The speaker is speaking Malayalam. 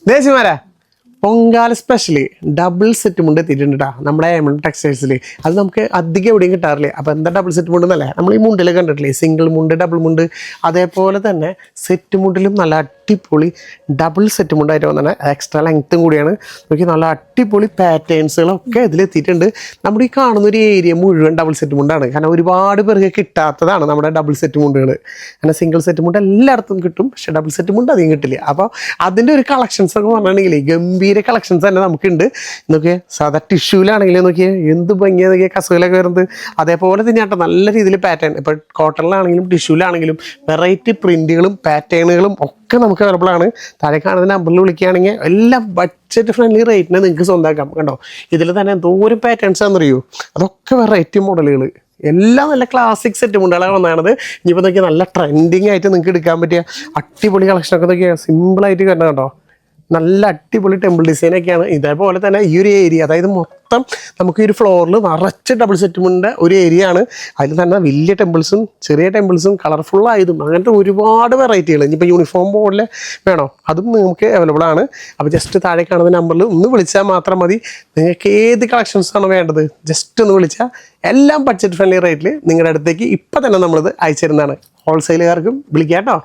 ദേശിമാരാ പൊങ്കാല സ്പെഷ്യലി ഡബിൾ സെറ്റ് മുണ്ട് എത്തിയിട്ടുണ്ട് കേട്ടോ നമ്മുടെ ടെക്സ്റ്റൈൽസിൽ. അത് നമുക്ക് അധികം എവിടെയും കിട്ടാറില്ലേ. അപ്പോൾ എന്താ ഡബിൾ സെറ്റ് മുണ്ട് എന്നല്ലേ നമ്മൾ ഈ മുണ്ടിൽ കണ്ടിട്ടില്ലേ, സിംഗിൾ മുണ്ട് ഡബിൾ മുണ്ട്. അതേപോലെ തന്നെ സെറ്റ് മുണ്ടിലും നല്ല അടിപൊളി ഡബിൾ സെറ്റ് മുണ്ടായിട്ട് വന്നാണ്. എക്സ്ട്രാ ലെങ്ത്തും കൂടിയാണ്. നോക്കി നല്ല അടിപൊളി പാറ്റേൺസുകളൊക്കെ ഇതിലെത്തിയിട്ടുണ്ട്. നമ്മുടെ ഈ കാണുന്ന ഒരു ഏരിയ മുഴുവൻ ഡബിൾ സെറ്റ് മുണ്ടാണ്. കാരണം ഒരുപാട് പേർക്ക് കിട്ടാത്തതാണ് നമ്മുടെ ഡബിൾ സെറ്റ് മുണ്ടുകൾ. കാരണം സിംഗിൾ സെറ്റ് മുണ്ട് എല്ലായിടത്തും കിട്ടും, പക്ഷേ ഡബിൾ സെറ്റ് മുണ്ട് അധികം കിട്ടില്ല. അപ്പോൾ അതിൻ്റെ ഒരു കളക്ഷൻസ് ഒക്കെ പറഞ്ഞിട്ടുണ്ടെങ്കിൽ ഗംഭീര കളക്ഷൻസ് തന്നെ നമുക്കുണ്ട്. നോക്കിയേ സാധാ ടിഷ്യൂലാണെങ്കിൽ നോക്കിയേ എന്ത് ഭംഗിയാണ് നോക്കിയാൽ കസുകളൊക്കെ വരുന്നത്. അതേപോലെ തന്നെ ആട്ടോ നല്ല രീതിയിൽ പാറ്റേൺ, ഇപ്പോൾ കോട്ടണിലാണെങ്കിലും ടിഷ്യൂലാണെങ്കിലും വെറൈറ്റി പ്രിന്റുകളും പാറ്റേണുകളും ഒക്കെ നമുക്ക് അവൈലബിൾ ആണ്. താഴെ കാണുന്ന നമ്പറിൽ വിളിക്കുകയാണെങ്കിൽ എല്ലാം ബഡ്ജറ്റ് ഫ്രണ്ട്ലി റേറ്റിന് നിങ്ങൾക്ക് സ്വന്തമാക്കാം. കണ്ടോ ഇതിൽ തന്നെ എന്തോരം പാറ്റേൺസ് ആണെന്നറിയോ, അതൊക്കെ വെറൈറ്റി മോഡലുകൾ, എല്ലാം നല്ല ക്ലാസിക് സെറ്റ് മുണ്ടുകളാണ് വന്നതാണത്. ഇനിയിപ്പോൾ നോക്കിയാൽ നല്ല ട്രെൻഡിങ് ആയിട്ട് നിങ്ങൾക്ക് എടുക്കാൻ പറ്റിയ അടിപൊളി കളക്ഷനൊക്കെ നോക്കിയാൽ സിമ്പിളായിട്ട് വരണം കേട്ടോ. നല്ല അടിപൊളി ടെമ്പിൾ ഡിസൈനൊക്കെയാണ്. ഇതേപോലെ തന്നെ ഈ ഒരു ഏരിയ, അതായത് മൊത്തം നമുക്ക് ഈ ഒരു ഫ്ലോറിൽ നിറച്ച് ഡബിൾ സെറ്റുമുണ്ട് ഒരു ഏരിയ ആണ്. അതിൽ തന്നെ വലിയ ടെമ്പിൾസും ചെറിയ ടെമ്പിൾസും കളർഫുള്ളായതും അങ്ങനത്തെ ഒരുപാട് വെറൈറ്റികൾ. ഇനിയിപ്പോൾ യൂണിഫോം മോഡൽ വേണോ അതും നിങ്ങൾക്ക് അവൈലബിൾ ആണ്. അപ്പോൾ ജസ്റ്റ് താഴെ കാണുന്ന നമ്പറിൽ ഒന്ന് വിളിച്ചാൽ മാത്രം മതി. നിങ്ങൾക്ക് ഏത് കളക്ഷൻസാണ് വേണ്ടത് ജസ്റ്റ് ഒന്ന് വിളിച്ചാൽ എല്ലാം ബഡ്ജറ്റ് ഫ്രണ്ട്ലി റേറ്റിൽ നിങ്ങളുടെ അടുത്തേക്ക് ഇപ്പം തന്നെ നമ്മളിത് അയച്ചു തരുന്നതാണ്. ഹോൾസെയിലുകാർക്കും വിളിക്കാം കേട്ടോ.